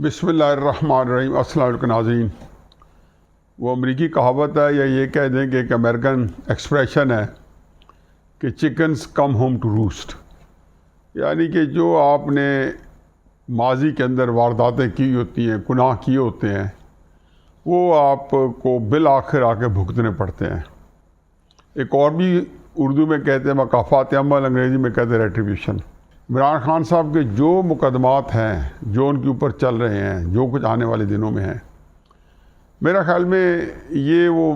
بسم اللہ الرحمن الرحیم۔ السلام علیکم ناظرین۔ وہ امریکی کہاوت ہے یا یہ کہہ دیں کہ ایک امریکن ایکسپریشن ہے کہ chickens come home to roost, یعنی کہ جو آپ نے ماضی کے اندر وارداتیں کی ہوتی ہیں، گناہ کیے ہوتے ہیں، وہ آپ کو بالآخر آ کے بھگتنے پڑتے ہیں۔ ایک اور بھی اردو میں کہتے ہیں مکافات عمل، انگریزی میں کہتے ہیں ریٹریبیوشن۔ عمران خان صاحب کے جو مقدمات ہیں جو ان کے اوپر چل رہے ہیں، جو کچھ آنے والے دنوں میں ہیں، میرا خیال میں یہ وہ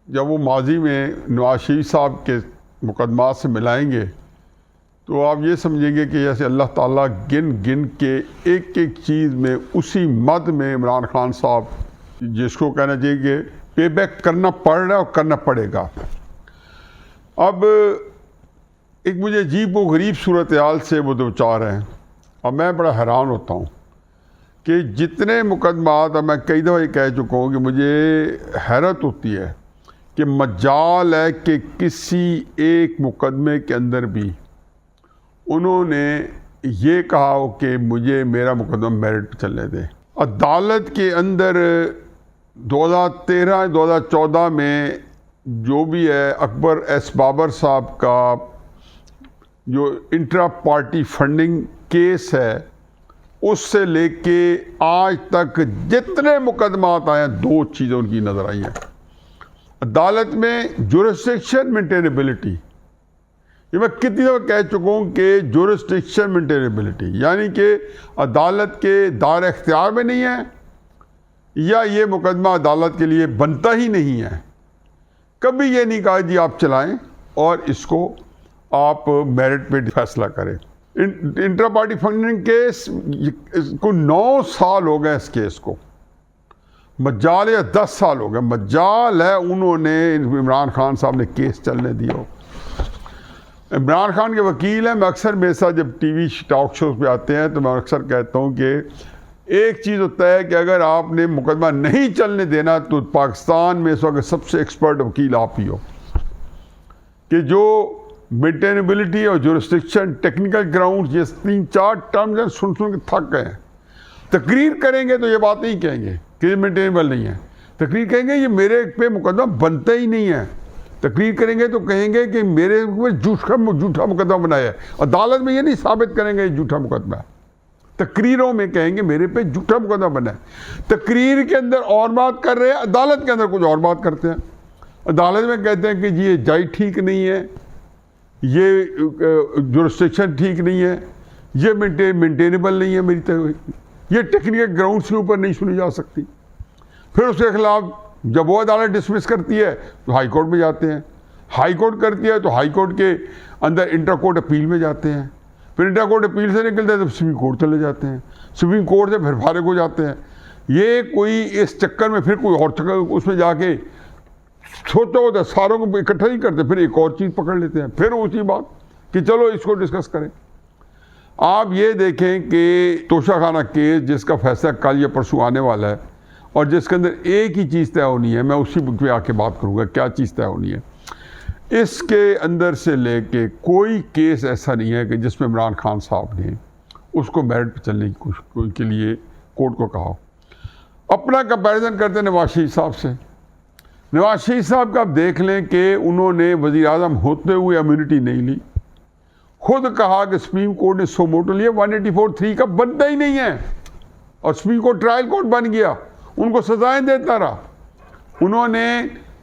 جب وہ ماضی میں نواز شریف صاحب کے مقدمات سے ملائیں گے تو آپ یہ سمجھیں گے کہ جیسے اللہ تعالیٰ گن گن کے ایک ایک چیز میں اسی مد میں عمران خان صاحب جس کو کہنا چاہیے کہ پے بیک کرنا پڑ رہا ہے اور کرنا پڑے گا۔ اب ایک مجھے عجیب و غریب صورتحال سے وہ دو چار ہیں اور میں بڑا حیران ہوتا ہوں کہ جتنے مقدمات، اب میں کئی دفعہ یہ کہہ چکا ہوں کہ مجھے حیرت ہوتی ہے کہ مجال ہے کہ کسی ایک مقدمے کے اندر بھی انہوں نے یہ کہا ہو کہ مجھے میرا مقدمہ میرٹ پہ چلنے دیں۔ عدالت کے اندر 2013-2014 میں جو بھی ہے اکبر ایس بابر صاحب کا جو انٹرا پارٹی فنڈنگ کیس ہے، اس سے لے کے آج تک جتنے مقدمات آئے ہیں، دو چیزیں ان کی نظر آئی ہیں۔ عدالت میں جورسڈکشن مینٹینیبلٹی، یہ میں کتنی دفعہ کہہ چکا ہوں کہ جورسڈکشن مینٹینیبلٹی یعنی کہ عدالت کے دائرہ اختیار میں نہیں ہے یا یہ مقدمہ عدالت کے لیے بنتا ہی نہیں ہے۔ کبھی یہ نہیں کہا جی آپ چلائیں اور اس کو آپ میرٹ پہ فیصلہ کریں۔ انٹرا پارٹی فنڈنگ کیس کو 9 سال ہو گئے، اس کیس کو مجال یا 10 سال ہو گئے، مجال ہے انہوں نے عمران خان صاحب نے کیس چلنے دیا ہو۔ عمران خان کے وکیل ہیں، میں اکثر میرے ساتھ جب ٹی وی ٹاک شوز پہ آتے ہیں تو میں اکثر کہتا ہوں کہ ایک چیز ہوتا ہے کہ اگر آپ نے مقدمہ نہیں چلنے دینا تو پاکستان میں اس وقت سب سے ایکسپرٹ وکیل آپ ہی ہو، کہ جو مینٹینیبلٹی اور جورسڈکشن ٹیکنیکل گراؤنڈ یہ 3-4 ٹرمز سن کے تھک گئے ہیں۔ تقریر کریں گے تو یہ بات نہیں کہیں گے کہ یہ مینٹینیبل نہیں ہے، تقریر کہیں گے یہ میرے پہ مقدمہ بنتا ہی نہیں ہے، تقریر کریں گے تو کہیں گے کہ میرے اوپر جھوٹا مقدمہ بنایا ہے۔ عدالت میں یہ نہیں ثابت کریں گے یہ جھوٹا مقدمہ ہے، تقریروں میں کہیں گے میرے پہ جھوٹا مقدمہ بنا ہے۔ تقریر کے اندر اور بات کر رہے ہیں، عدالت کے اندر کچھ اور بات کرتے ہیں۔ عدالت میں کہتے ہیں کہ جی یہ جج ٹھیک نہیں ہے، یہ جورسڈکشن ٹھیک نہیں ہے، یہ مینٹینیبل نہیں ہے، میری یہ ٹیکنیکل گراؤنڈس کے اوپر نہیں سنی جا سکتی۔ پھر اس کے خلاف جب وہ عدالت ڈسمس کرتی ہے تو ہائی کورٹ میں جاتے ہیں، ہائی کورٹ کرتی ہے تو ہائی کورٹ کے اندر انٹر کورٹ اپیل میں جاتے ہیں، پھر انٹر کورٹ اپیل سے نکلتے ہیں تو سپریم کورٹ چلے جاتے ہیں، سپریم کورٹ سے پھر فارغ ہو جاتے ہیں۔ یہ کوئی اس چکر میں پھر کوئی اور چکر اس میں جا کے سوچا ہوتا ہے، ساروں کو اکٹھا نہیں کرتے، پھر ایک اور چیز پکڑ لیتے ہیں، پھر اسی بات کہ چلو اس کو ڈسکس کریں۔ آپ یہ دیکھیں کہ توشہ خانہ کیس جس کا فیصلہ کل یا پرسوں آنے والا ہے اور جس کے اندر ایک ہی چیز طے ہونی ہے، میں اسی پہ آ کے بات کروں گا کیا چیز طے ہونی ہے۔ اس کے اندر سے لے کے کوئی کیس ایسا نہیں ہے کہ جس میں عمران خان صاحب نے اس کو میرٹ پہ چلنے کی کوشش کے لیے کورٹ کو کہا۔ اپنا کمپیریزن کرتے ہیں نواز شریف صاحب سے۔ نواز شریف صاحب کا آپ دیکھ لیں کہ انہوں نے وزیر اعظم ہوتے ہوئے امیونٹی نہیں لی، خود کہا کہ سپریم کورٹ نے سو موٹو لیا، 184(3) کا بنتا ہی نہیں ہے، اور سپریم کورٹ ٹرائل کورٹ بن گیا، ان کو سزائیں دیتا رہا۔ انہوں نے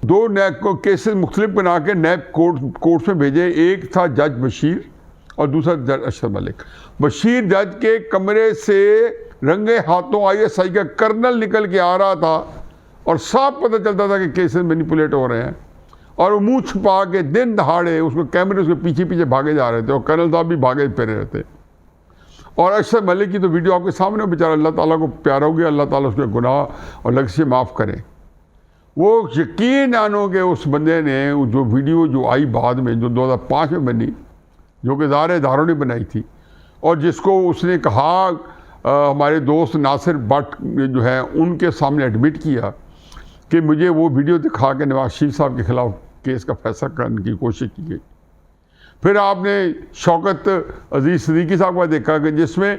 2 نیب کیسز مختلف بنا کے نیب کورٹس میں بھیجے، ایک تھا جج بشیر اور دوسرا جج اشرف ملک۔ بشیر جج کے کمرے سے رنگے ہاتھوں ISI کا کرنل نکل کے آ رہا تھا اور صاف پتہ چلتا تھا کہ کیسز مینیپولیٹ ہو رہے ہیں، اور وہ منہ چھپا کے دن دہاڑے اس کو کیمرے اس کے پیچھے پیچھے بھاگے جا رہے تھے، اور کرنل صاحب بھی بھاگے پھرے رہتے۔ اور اشرف ملک کی تو ویڈیو آپ کے سامنے، بیچارہ اللہ تعالیٰ کو پیارا ہو گیا، اللہ تعالیٰ اس کے گناہ اور لغزش معاف کرے۔ وہ یقین جانو کہ اس بندے نے جو ویڈیو جو آئی بعد میں، جو 2005 میں بنی، جو کہ ظاہر اداروں نے بنائی تھی، اور جس کو اس نے کہا ہمارے دوست ناصر بٹ جو ہے ان کے سامنے ایڈمٹ کیا کہ مجھے وہ ویڈیو دکھا کے نواز شریف صاحب کے خلاف کیس کا فیصلہ کرنے کی کوشش کی گئی۔ پھر آپ نے شوکت عزیز صدیقی صاحب کا دیکھا کہ جس میں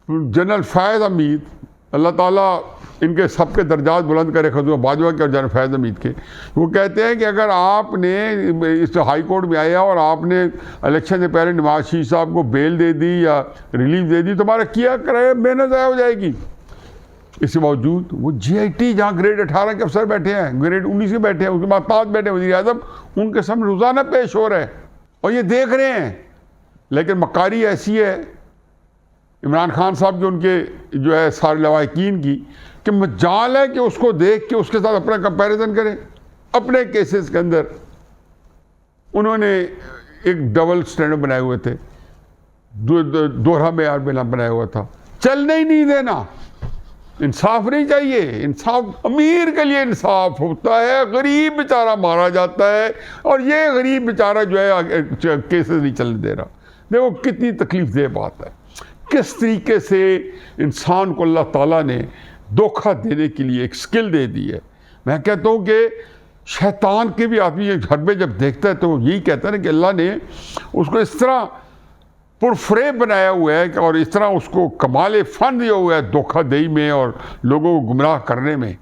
جنرل فیض حمید، اللہ تعالیٰ ان کے سب کے درجات بلند کرے، خزو باجوہ کے اور جنرل فیض حمید کے، وہ کہتے ہیں کہ اگر آپ نے اس ہائی کورٹ میں آیا اور آپ نے الیکشن سے پہلے نواز شریف صاحب کو بیل دے دی یا ریلیف دے دی تو ہمارا کیا کرے محنت ضائع ہو جائے گی۔ اس کے باوجود وہ جی آئی ٹی جہاں گریڈ 18 کے افسر بیٹھے ہیں، گریڈ 19 کے بیٹھے ہیں، اس کے بعد 5 بیٹھے ہیں، وزیر اعظم ان کے سامنے روزانہ پیش ہو رہے ہیں اور یہ دیکھ رہے ہیں۔ لیکن مکاری ایسی ہے عمران خان صاحب کی، ان کے جو ہے سارے لواحقین کی، کہ مجال ہے کہ اس کو دیکھ کے اس کے ساتھ اپنا کمپیریزن کریں۔ اپنے کیسز کے اندر انہوں نے ایک ڈبل سٹینڈرڈ بنائے ہوئے تھے، دوہرا معیار بنایا ہوا تھا، چلنے ہی نہیں دینا۔ انصاف نہیں چاہیے، انصاف امیر کے لیے انصاف ہوتا ہے، غریب بیچارہ مارا جاتا ہے، اور یہ غریب بیچارہ جو ہے کیسز نہیں چلنے دے رہا۔ دیکھو کتنی تکلیف دہ بات ہے، کس طریقے سے انسان کو اللہ تعالیٰ نے دھوکہ دینے کے لیے ایک سکل دے دی ہے۔ میں کہتا ہوں کہ شیطان کے بھی آدمی ایک حربے جب دیکھتا ہے تو وہ یہی کہتا ہے نا کہ اللہ نے اس کو اس طرح پرفریب بنایا ہوا ہے اور اس طرح اس کو کمال فن دیا ہوا ہے دھوکہ دہی میں اور لوگوں کو گمراہ کرنے میں،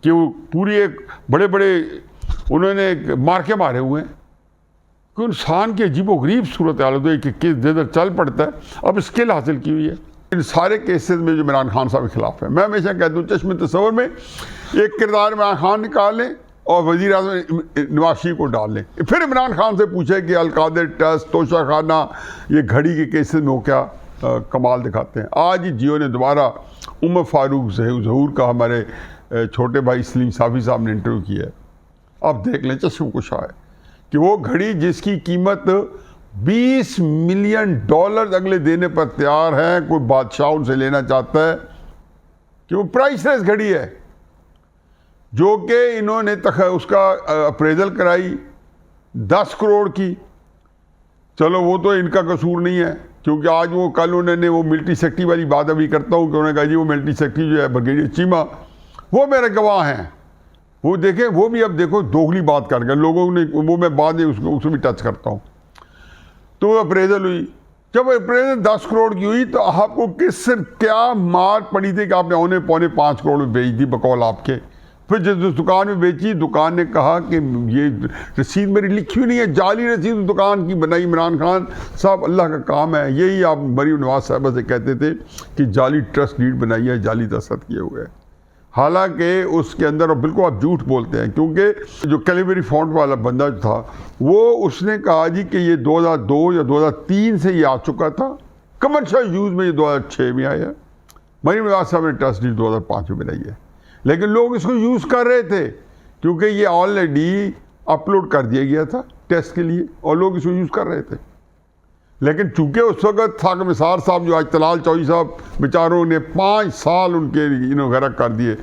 کہ وہ پوری ایک بڑے بڑے انہوں نے مارکے مارے ہوئے ہیں کہ انسان کی عجیب و غریب صورت حال ہوتی ہے کہ کس جدھر چل پڑتا ہے۔ اب اسکل حاصل کی ہوئی ہے ان سارے کیسز میں جو عمران خان صاحب کے خلاف ہے۔ میں ہمیشہ کہتا ہوں چشم تصور میں ایک کردار عمران خان نکال لیں اور وزیر اعظم نواز شریف کو ڈال لیں، پھر عمران خان سے پوچھے کہ القادر ٹرسٹ، توشہ خانہ، یہ گھڑی کے کیسز میں وہ کیا کمال دکھاتے ہیں۔ آج ہی جیو نے دوبارہ عمر فاروق ظہور کا ہمارے چھوٹے بھائی سلیم صافی صاحب نے انٹرویو کیا ہے، آپ دیکھ لیں، چشم کشا ہے کہ وہ گھڑی جس کی قیمت $20 ملین اگلے دینے پر تیار ہے، کوئی بادشاہ ان سے لینا چاہتا ہے، کہ وہ پرائس لیس گھڑی ہے، جو کہ انہوں نے اس کا اپریزل کرائی 10 کروڑ کی۔ چلو وہ تو ان کا قصور نہیں ہے، کیونکہ آج وہ کل انہوں نے وہ ملٹری سیکٹری والی بات ابھی کرتا ہوں کہ انہوں نے کہا جی وہ ملٹری سیکٹری جو ہے بریگیڈیئر چیمہ، وہ میرے گواہ ہیں، وہ دیکھیں، وہ بھی اب دیکھو دوگلی بات کر گئے لوگوں نے، وہ میں بعد میں اس کو بھی ٹچ کرتا ہوں۔ تو وہ اپریزل ہوئی، جب اپریزل 10 کروڑ کی ہوئی تو آپ کو کیا مار پڑی تھی کہ آپ نے 4.25 کروڑ میں بیچ دی بقول آپ کے۔ پھر جس دکان میں بیچی، دکان نے کہا کہ یہ رسید میری لکھی ہوئی نہیں ہے، جعلی رسید دکان کی بنائی عمران خان صاحب، اللہ کا کام ہے۔ یہی آپ مریم نواز صاحبہ سے کہتے تھے کہ جعلی ٹرسٹ ڈیڈ بنائی ہے، جعلی دستخط کیے ہوئے ہیں، حالانکہ اس کے اندر بالکل آپ جھوٹ بولتے ہیں، کیونکہ جو کیلیبری فونٹ والا بندہ جو تھا وہ اس نے کہا جی کہ یہ 2002 یا 2003 سے یہ آ چکا تھا، کمرشل یوز میں یہ 2006 میں آیا۔ مریم نواز صاحب نے ٹرسٹ ڈیڈ 2005 میں بنائی ہے، لیکن لوگ اس کو یوز کر رہے تھے کیونکہ یہ آلریڈی اپلوڈ کر دیا گیا تھا ٹیسٹ کے لیے اور لوگ اس کو یوز کر رہے تھے۔ لیکن چونکہ اس وقت ثاقب نثار صاحب جو آج طلال چوہدری صاحب بیچاروں نے 5 سال ان کے غرق کر دیے،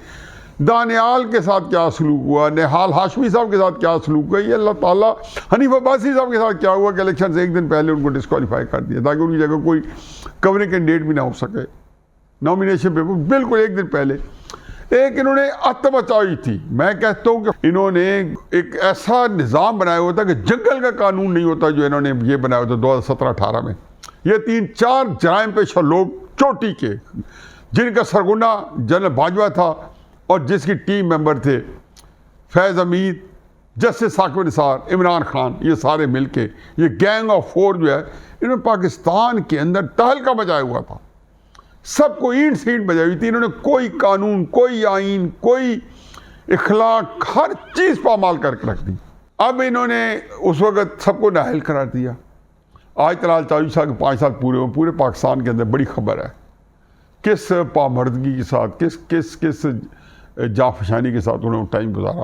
دانیال کے ساتھ کیا سلوک ہوا، نہال ہاشمی صاحب کے ساتھ کیا سلوک ہوا، یہ اللہ تعالیٰ حنیف عباسی صاحب کے ساتھ کیا ہوا کہ الیکشن سے ایک دن پہلے ان کو ڈسکوالیفائی کر دیا تاکہ ان کی جگہ کوئی کورنگ کینڈیڈیٹ بھی نہ ہو سکے، نامینیشن پیپر بالکل ایک دن پہلے۔ ایک انہوں نے ات مچائی تھی، میں کہتا ہوں کہ انہوں نے ایک ایسا نظام بنایا ہوا تھا کہ جنگل کا قانون نہیں ہوتا جو انہوں نے یہ بنایا ہوتا 2017-18 میں۔ یہ 3-4 جرائم پیشہ لوگ چوٹی کے، جن کا سرغنہ جنرل باجوہ تھا اور جس کی ٹیم ممبر تھے فیض حمید، جسٹس ثاقب نثار، عمران خان، یہ سارے مل کے یہ گینگ آف 4 جو ہے، انہوں نے پاکستان کے اندر تہلکہ مچایا ہوا تھا، سب کو اینٹ سے اینٹ بجائی ہوئی تھی۔ انہوں نے کوئی قانون، کوئی آئین، کوئی اخلاق، ہر چیز پامال کر کے رکھ دی۔ اب انہوں نے اس وقت سب کو نااہل قرار دیا۔ آج طلال چوہدری صاحب کے 5 سال پورے ہوئے، پورے پاکستان کے اندر بڑی خبر ہے کس پامردگی کے ساتھ، کس جافشانی کے ساتھ انہوں نے ٹائم گزارا،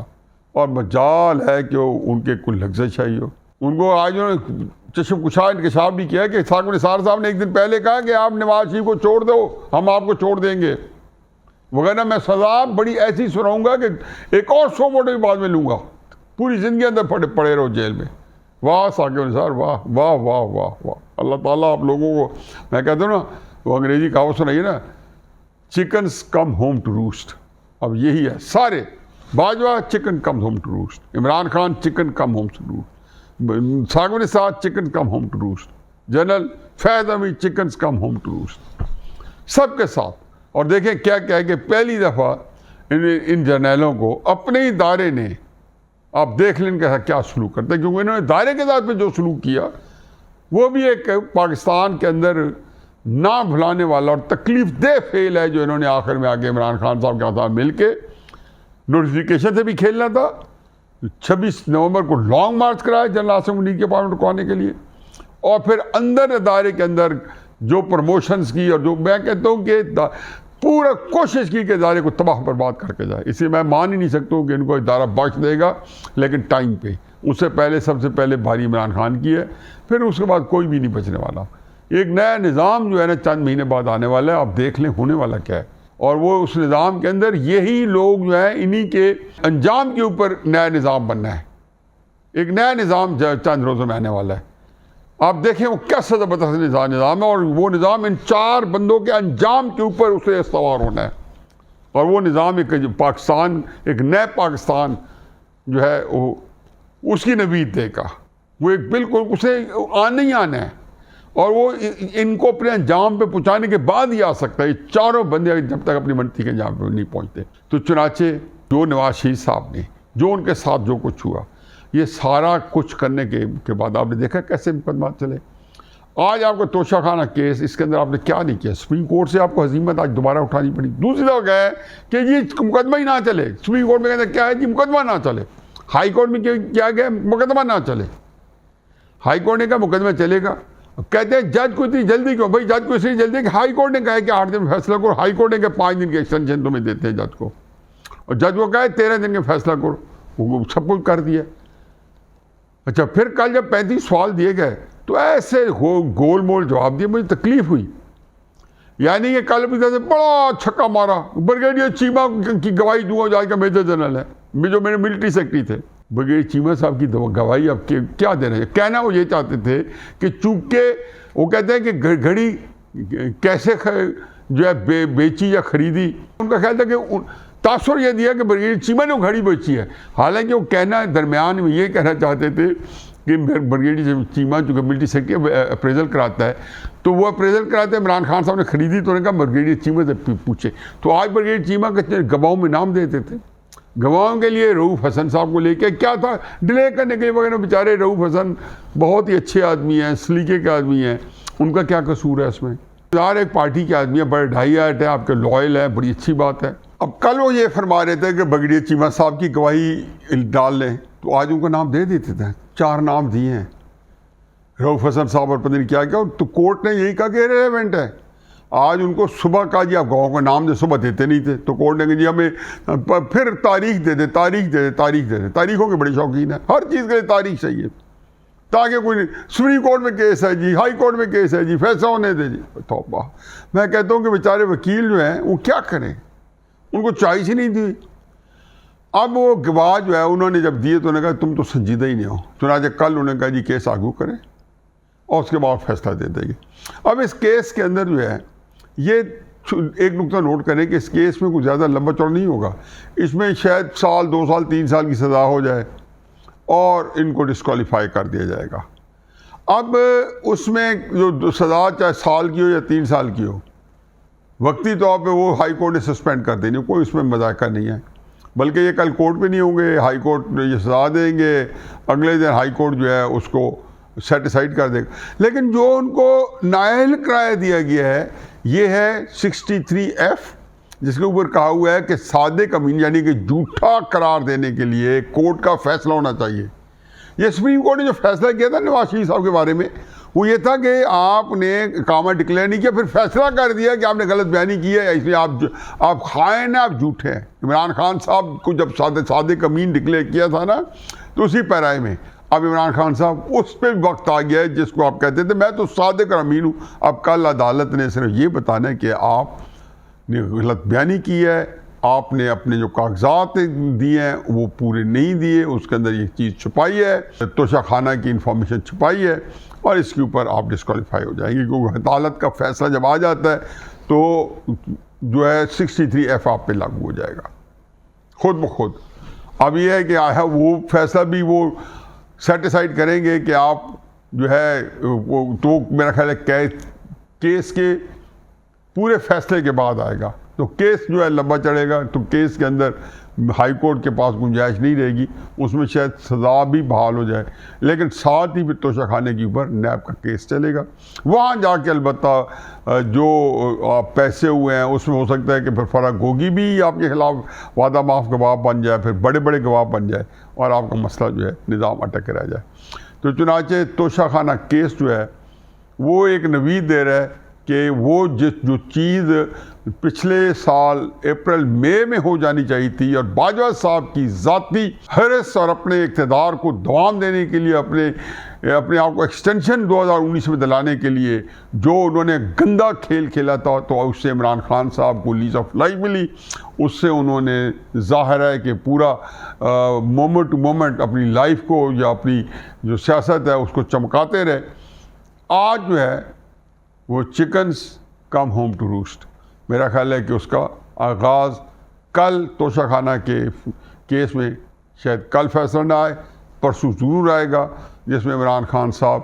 اور مجال ہے کہ ان کے کوئی لغزش آئی ہو۔ ان کو آج انہوں نے چشم کشا انکشاف بھی کیا کہ ثاقب نثار صاحب نے ایک دن پہلے کہا کہ آپ نواز شریف کو چھوڑ دو، ہم آپ کو چھوڑ دیں گے، وغیرہ میں سزا بڑی ایسی سناؤں گا کہ ایک اور 100 ووٹ بھی بعد میں لوں گا، پوری زندگی اندر پڑے رہو جیل میں۔ واہ ثاقب نثار، واہ واہ واہ واہ واہ، اللہ تعالیٰ آپ لوگوں کو، میں کہتا ہوں نا، وہ انگریزی کہاوت سنائیے نا، chickens come home to roast. اب یہی ہے، سارے Bajwa chicken come home to roast, Imran Khan chicken come home to roast, Saqib Nisar chicken come home to roast, general Faiz Hamid chickens come home to roast. سب کے ساتھ. اور دیکھیں کیا کیا ہے کہ پہلی دفعہ ان جرنیلوں کو اپنے ادارے نے, آپ دیکھ لیں ان کے ساتھ کیا سلوک کرتے ہیں, کیونکہ انہوں نے ادارے کے ساتھ پہ جو سلوک کیا وہ بھی ایک پاکستان کے اندر نہ بھلانے والا اور تکلیف دہ فیل ہے, جو انہوں نے آخر میں آگے عمران خان صاحب کے ساتھ مل کے نوٹیفیکیشن سے بھی کھیلنا تھا. 26 نومبر کو لانگ مارچ کرایا جنرل عاصم منیر کے پارلیمنٹ کو آنے کے لیے, اور پھر اندر ادارے کے اندر جو پروموشنز کی, اور جو میں کہتا ہوں کہ پورا کوشش کی کہ ادارے کو تباہ برباد کر کے جائے. اس لیے میں مان ہی نہیں سکتا ہوں کہ ان کو ادارہ بخش دے گا, لیکن ٹائم پہ. اس سے پہلے سب سے پہلے بھاری عمران خان کی ہے, پھر اس کے بعد کوئی بھی نہیں بچنے والا. ایک نیا نظام جو ہے نا چند مہینے بعد آنے والا ہے, آپ دیکھ لیں ہونے والا کیا ہے. اور وہ اس نظام کے اندر یہی لوگ جو ہیں انہی کے انجام کے اوپر نیا نظام بننا ہے. ایک نیا نظام چند روزوں میں آنے والا ہے. آپ دیکھیں وہ کیسا زبردست نظام ہے, اور وہ نظام ان 4 بندوں کے انجام کے اوپر اسے استوار ہونا ہے. اور وہ نظام ایک پاکستان, ایک نئے پاکستان جو ہے وہ اس کی نوید دے گا. وہ ایک بالکل اسے آنا ہی آنا ہے, اور وہ ان کو اپنے انجام پہ پہنچانے کے بعد ہی آ سکتا ہے. یہ 4 بندے جب تک اپنی منطقے کے انجام پہ نہیں پہنچتے. تو چنانچہ جو نواز شریف صاحب نے, جو ان کے ساتھ جو کچھ ہوا, یہ سارا کچھ کرنے کے بعد آپ نے دیکھا کیسے مقدمات چلے. آج آپ کا توشہ خانہ کیس, اس کے اندر آپ نے کیا نہیں کیا. سپریم کورٹ سے آپ کو ہزیمت آج دوبارہ اٹھانی پڑی. دوسری دفعہ کیا ہے کہ یہ مقدمہ ہی نہ چلے. سپریم کورٹ میں کہتے ہیں کیا ہے جی مقدمہ نہ چلے. ہائی کورٹ میں کیا گیا مقدمہ نہ چلے. ہائی کورٹ نے کہا مقدمہ چلے گا. کہتے ہیں جج کو اتنی جلدی کیوں؟ بھائی جج کو اس لیے جلدی ہے کہ ہائی کورٹ نے کہا ہے کہ 8 دن میں فیصلہ کرو. ہائی کورٹ نے کہا 5 دن کی ایکسٹینشن تمہیں دیتے ہیں جج کو, اور جج کو کہا ہے 13 دن کے فیصلہ کرو. وہ سب کچھ کر دیا. اچھا پھر کل جب 35 سوال دیے گئے تو ایسے گول مول جواب دیے, مجھے تکلیف ہوئی. یعنی کہ کل بھی بڑا چھکا مارا. بریگیڈیئر چیمہ کی گواہی دوں جا کے میجر جنرل ہے, جو میرے ملٹری سیکرٹری تھے. بریگیڈیئر چیمہ صاحب کی گواہی اب کیا دے رہے ہیں. کہنا وہ یہ چاہتے تھے کہ چونکہ وہ کہتے ہیں کہ گھڑی کیسے جو ہے بیچی یا خریدی, ان کا خیال تھا کہ تاثر یہ دیا کہ بریگیڈیئر چیمہ نے وہ گھڑی بیچی ہے. حالانکہ وہ کہنا درمیان میں یہ کہنا چاہتے تھے کہ بریگیڈیئر چیمہ چونکہ ملٹری سیکرٹری اپریزل کراتا ہے, تو وہ اپریزل کراتے ہیں. عمران خان صاحب نے خریدی تو انہوں نے کہا بریگیڈیئر چیمہ سے پوچھے. تو آج بریگیڈیئر چیمہ کے گواہوں میں نام دیتے تھے. گواہوں کے لیے رؤوف حسن صاحب کو لے کے کیا تھا ڈیلے کرنے کے لیے وغیرہ. بیچارے رؤوف حسن بہت ہی اچھے آدمی ہیں, سلیقے کے آدمی ہیں, ان کا کیا قصور ہے اس میں. ہر ایک پارٹی کے آدمی ہیں, بڑے ڈھائی ہارٹ ہیں, آپ کے لوئل ہیں, بڑی اچھی بات ہے. اب کل وہ یہ فرما رہے تھے کہ بریگیڈیئر چیمہ صاحب کی گواہی ڈال لیں, تو آج ان کا نام دے دیتے تھے. 4 نام دیے ہیں, رؤوف حسن صاحب اور پتہ نہیں کیا کیا. تو کورٹ نے یہی کہا کہ ریلیونٹ ہے. آج ان کو صبح کہا جی آپ گواہوں کا نام دے, صبح دیتے نہیں تھے. تو کورٹ نے کہا جی ہمیں پھر تاریخ دے دے, تاریخ دے دے, تاریخ دے دے. تاریخوں کے بڑے شوقین ہیں, ہر چیز کے لیے تاریخ چاہیے تاکہ کوئی نہیں. سپریم کورٹ میں کیس ہے جی, ہائی کورٹ میں کیس ہے جی, فیصلہ ہونے دے جی. توبہ. میں کہتا ہوں کہ بیچارے وکیل جو ہیں وہ کیا کریں, ان کو چوائس ہی نہیں دی. اب وہ گواہ جو ہے انہوں نے جب دیے تو انہوں نے کہا تم تو سنجیدہ ہی نہیں ہو. چنانچہ کل انہوں نے کہا جی کیس آگو کریں اور اس کے بعد فیصلہ دے دیں گے. اب اس کیس کے اندر جو ہے یہ ایک نقطہ نوٹ کریں کہ اس کیس میں کچھ زیادہ لمبا چوڑا نہیں ہوگا. اس میں شاید 1 سال 2 سال 3 سال کی سزا ہو جائے اور ان کو ڈسکوالیفائی کر دیا جائے گا. اب اس میں جو سزا چاہے سال کی ہو یا 3 سال کی ہو, وقتی طور پہ وہ ہائی کورٹ نے سسپینڈ کر دینی, کوئی اس میں مذائقہ نہیں ہے. بلکہ یہ کل کورٹ پہ نہیں ہوں گے, ہائی کورٹ یہ سزا دیں گے, اگلے دن ہائی کورٹ جو ہے اس کو سیٹ اسائڈ کر دے گا. لیکن جو ان کو نااہل قرار دیا گیا ہے یہ ہے 63F, جس کے اوپر کہا ہوا ہے کہ صادق امین یعنی کہ جھوٹا قرار دینے کے لیے کورٹ کا فیصلہ ہونا چاہیے. یہ سپریم کورٹ نے جو فیصلہ کیا تھا نواز شریف صاحب کے بارے میں, وہ یہ تھا کہ آپ نے اقامہ ڈکلیئر نہیں کیا, پھر فیصلہ کر دیا کہ آپ نے غلط بیانی کی ہے, اس لیے آپ خائن ہیں, آپ جھوٹے ہیں. عمران خان صاحب کو جب صادق امین ڈکلیئر کیا تھا نا, تو اسی پیرائے میں اب عمران خان صاحب اس پہ وقت آ گیا ہے جس کو آپ کہتے تھے میں تو صادق اور امین ہوں. اب کل عدالت نے صرف یہ بتانا ہے کہ آپ نے غلط بیانی کی ہے, آپ نے اپنے جو کاغذات دیے ہیں وہ پورے نہیں دیے, اس کے اندر یہ چیز چھپائی ہے, توشہ خانہ کی انفارمیشن چھپائی ہے, اور اس کے اوپر آپ ڈسکوالیفائی ہو جائیں گے. کیونکہ عدالت کا فیصلہ جب آ جاتا ہے تو جو ہے 63F آپ پہ لاگو ہو جائے گا خود بخود. اب یہ ہے کہ وہ فیصلہ بھی وہ سیٹیسفائڈ کریں گے کہ آپ جو ہے وہ تو میرا خیال ہے کیس کے پورے فیصلے کے بعد آئے گا. تو کیس جو ہے لمبا چڑھے گا, تو کیس کے اندر ہائی کورٹ کے پاس گنجائش نہیں رہے گی, اس میں شاید سزا بھی بحال ہو جائے, لیکن ساتھ ہی پھر توشہ خانے کے اوپر نیب کا کیس چلے گا. وہاں جا کے البتہ جو پیسے ہوئے ہیں اس میں ہو سکتا ہے کہ پھر فرق ہوگی بھی, آپ کے خلاف وعدہ معاف گواہ بن جائے, پھر بڑے بڑے گواہ بن جائے, اور آپ کا مسئلہ جو ہے نظام اٹک کے رہ جائے. تو چنانچہ توشہ خانہ کیس جو ہے وہ ایک نوید دے رہا ہے کہ وہ جو چیز پچھلے سال اپریل مئی میں ہو جانی چاہیے تھی, اور باجوہ صاحب کی ذاتی حرص اور اپنے اقتدار کو دوام دینے کے لیے, اپنے آپ کو ایکسٹینشن 2019 میں دلانے کے لیے جو انہوں نے گندا کھیل کھیلا تھا, تو اس سے عمران خان صاحب کو لیز آف لائف ملی. اس سے انہوں نے ظاہر ہے کہ پورا مومنٹ ٹو مومنٹ اپنی لائف کو یا اپنی جو سیاست ہے اس کو چمکاتے رہے. آج جو ہے وہ chickens come home to roost. میرا خیال ہے کہ اس کا آغاز کل توشہ خانہ کے کیس میں شاید کل فیصلہ نہ آئے, پرسوں ضرور آئے گا, جس میں عمران خان صاحب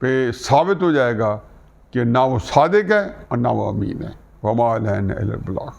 پہ ثابت ہو جائے گا کہ نہ وہ صادق ہے اور نہ وہ امین ہے. وما علینا الا البلاغ.